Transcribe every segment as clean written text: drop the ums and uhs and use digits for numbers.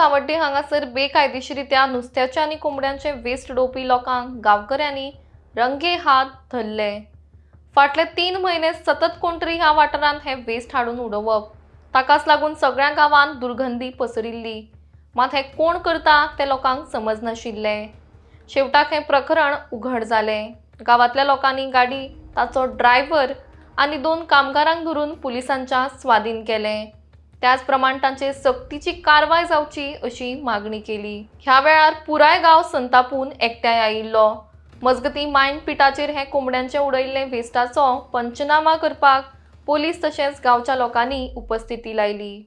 सावड्डे हांगासर बेकायदेशीरित्या नुस्त्याचे आणि कोंबड्यांचे वेस्ट डोवपी लोकांक गांवकऱ्यांनी रंगे हात धरले। फाटले 3 म्हयने सतत कोण तरी ह्या वाठारांत हे वेस्ट हाडून उडोवप, ताकाच लागून सगळ्या गांवांत दुर्गंधी पसरिल्ली। मात हे कोण करता ते लोकांक समजनाशिल्ले। शेवटाक हे प्रकरण उघड जालें। गांवांतल्या लोकांनी गाडी, ताचो ड्रायव्हर आनी 2 कामगारांक धरून पुलिसांच्या स्वाधीन केले। त्याच प्रमाण तांचे सक्तीची कारवाय जावची अशी मागणी केली। ह्या वेळार पुराय गांव संतापून एकठांय आयिल्लो। मजगतीं मायंडपिटाचेर हे कोंबड्यांचे उडयल्ले वेस्टाचो पंचनामा करपाक पोलीस तशेंच गांवच्या लोकांनी उपस्थिती लायली।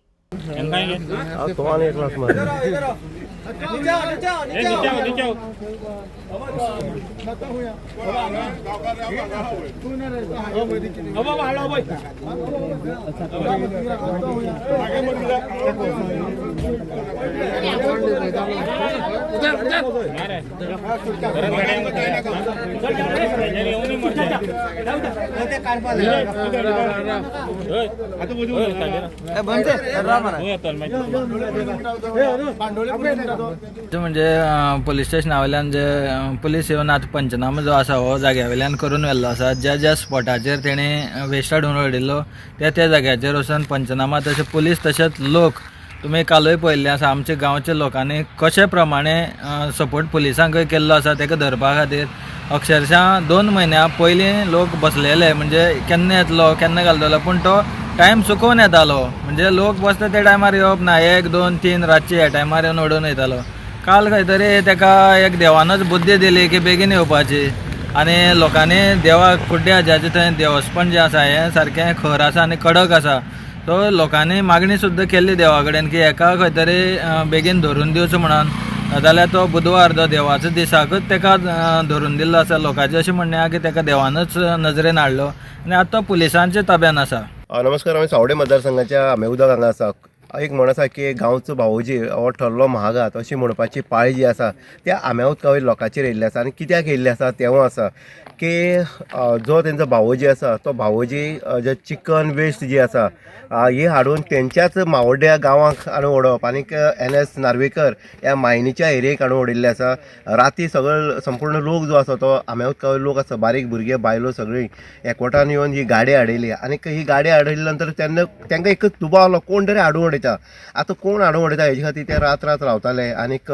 म्हणजे पोलीस स्टेशना वयल्यान जे पुलीस येवन आतां पंचनामा जो आसा हो जाग्या वयल्यान करून व्हेल्लो आसा। ज्या स्पॉटाचेर तेणी वेस्ट हाडून उडयल्लो त्या जाग्याचेर वचून पंचनामा तशें पुलीस तशेंच लोक तुमी कालूय पळयल्लें आसा। आमच्या गांवच्या लोकांनी कशे प्रमाणे सपोर्ट पुलिसांकय केल्लो आसा तेका धरपा खातीर। अक्षरशः 2 म्हयन्या पयलीं लोक बसलेले, म्हणजे केन्ना येतलो केन्ना घालतलो, पूण तो टायम चुकोवन येतालो। म्हणजे लोक बसता त्या टायमार येवप ना, 1, 2, 3 रातचे ह्या टायमार येवन उडोवन वयतालो। काल खंय तरी तेका एक देवानच बुद्धी दिली की बेगीन येवपाची, आनी लोकांनी देवाक कुड्डे हाज्याचे थंय देवस्थान जें आसा हें सारकें खर आसा आनी कडक आसा। तो लोकांनी मागणी सुद्दां केल्ली देवा कडेन की हेका खंय तरी बेगीन धरून दिवचो म्हणून, जाल्यार तो बुधवार जो देवाचो दिसाकूच तेका धरून दिल्लो आसा। लोकांचें अशें म्हणणें आसा की तेका देवानच नजरेन हाडलो आनी आतां तो पुलिसांच्या ताब्यान आसा। नमस्कार, हांव सावड्डे मतदारसंघाच्या आमेउदक हांगा आसा। एक म्हण आसा की गांवचो भावोजी हो ठरलो महागात अशी म्हणपाची पाळी जी आसा त्या आमेउदका वयल्या लोकांचेर येयल्ली आसा। आनी कित्याक येयल्ली आसा तेवूय आसा की जो तेंचो भावोजी आसा तो भावोजी जे चिकन वेस्ट जी आसा ही हाडून तेंच्याच मावड्ड्या गांवांक हाडून उडोवप आनीक NS नार्वेकर ह्या मायनीच्या एरियेक हाडून उडयल्ले आसा। राती संपूर्ण लोक जो आसा तो आमेउदका वयले लोक आसा, बारीक भुरगे बायलो सगळीं एकवटान येवन ही गाडी हाडयली। आनीक ही गाडी हाडयल्या नंतर तांकां एकच दुबाव कोण तरी हाडून उडयता। आतां कोण हाडून उडयता हेजे खातीर ते रात रावताले आनीक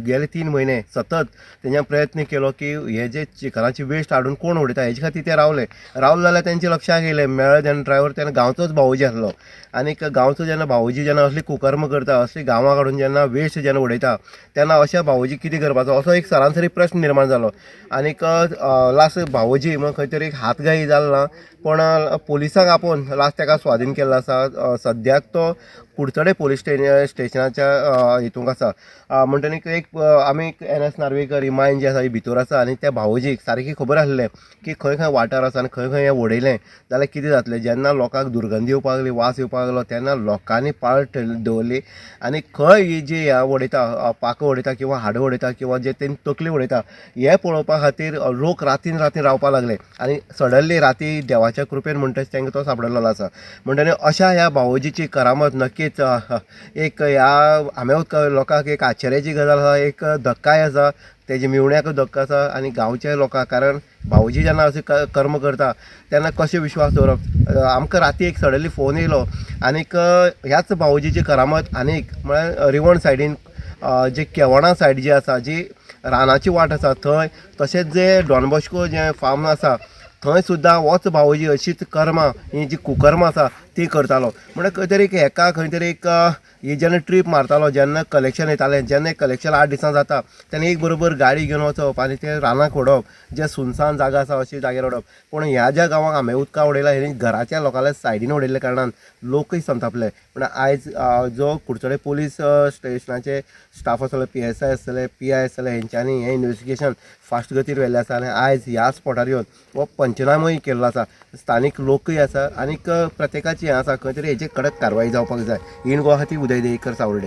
गेले 3 म्हयने सतत तेंच्यान प्रयत्न केलो की हे जे चिकनाची वेस्ट हाडून कोण उडयता हेजे खातीर ते रावले जाल्यार तेंच्या लक्षाक येयलें मेळ्ळें जेन्ना ड्रायव्हर तेन्ना गांवचोच भावोजी आसलो। आनीक गांवचो जेन्ना भावोजी जेन्ना असली कुकर्म करता, असली गांवां काडून जेन्ना वेस्ट जेन्ना उडयता तेन्ना अशा भावोजी कितें करपाचो असो एक सरासरी प्रश्न निर्माण जालो। आनीक लास्ट भावोजी मग खंय तरी एक हातघाई जालो ना, पण पुलिसांक आपोवन लास्ट तेका स्वाधीन केल्लो आसा। सद्याक तो कुडचडे पोलीस स्टेशनाच्या हितूंक आसा। म्हणटकीर एक आमी NS नार्वेकर ही मायन जी आसा ही भितर आसा आनी त्या भावोजीक सारकी खबर आसलें की खंय खंय वाठार आसा आनी खंय खंय हें उडयलें जाल्यार कितें जातलें। जेन्ना लोकांक दुर्गंधी येवपाक लागली, वास येवपाक लागलो तेन्ना लोकांनी पाळ दवरली आनी खंय ही जी ह्या उडयता पाको उडयता किंवा हाडो उडयता किंवा जे तेणी तकली उडयता हें पळोवपा खातीर लोक रातीन रावपाक लागले। आनी सडनली राती देवाच्या कृपेन म्हणटच तांकां तो सापडलेलो आसा। म्हणटकीर अशा ह्या भावोजीची करामत नक्कीच एक ह्या आमेउदका लोकांक एक आश्चर्याची गजाल आसा, एक धक्काय आसा, तेजे मिवण्याकूय धक्को आसा आनी गांवच्या लोकांक। कारण भावोजी जेन्ना अशें कर्म करता तेन्ना कशें विश्वास दवरप। आमकां राती एक सडनली फोन येयलो आनीक ह्याच भावोजीची करामत आनीक म्हळ्यार रिवण सायडीन जे केवणा सायड जी आसा जी रानाची वाट आसा थंय, तशेंच जे डॉनबॉस्को जे फार्म आसा थंय सुद्दां होच भावोजी अशीच कर्मां ही जी कुकर्मां आसा ती करतालो। म्हणजे खंय तरी हेका खंय तरी एक ही जेन्ना ट्रीप मारतालो, जेन्ना कलेक्शन येतालें, जेन्ना कलेक्शन 8 दिसां जाता तेन्ना एक बरोबर गाडी घेवन वचप आनी ते रानाक उडोवप, जे सुनसान जागा आसा अशी जाग्यार उडोवप। पूण ह्या ज्या गांवांक आमेउदका उडयला हेणी घराच्या लोकांच्या सायडीन उडयल्ल्या कारणान लोकय संतापले। पूण आयज जो कुडचडे पोलीस स्टेशनाचे स्टाफ आसतले, PSI आसतले, PI आसतले, हेंच्यांनी हें इन्व्हेस्टिगेशन फास्ट गतीर व्हेल्लें आसा आनी आयज ह्या स्पॉटार येवन हो पंचनामोय केल्लो आसा। स्थानीक लोकय आसा आनीक प्रत्येकाची हें आसा खंय तरी हेची कडक कारवाई जावपाक जाय। इन गोवा खातीर उदय देयकर, सावड्डे।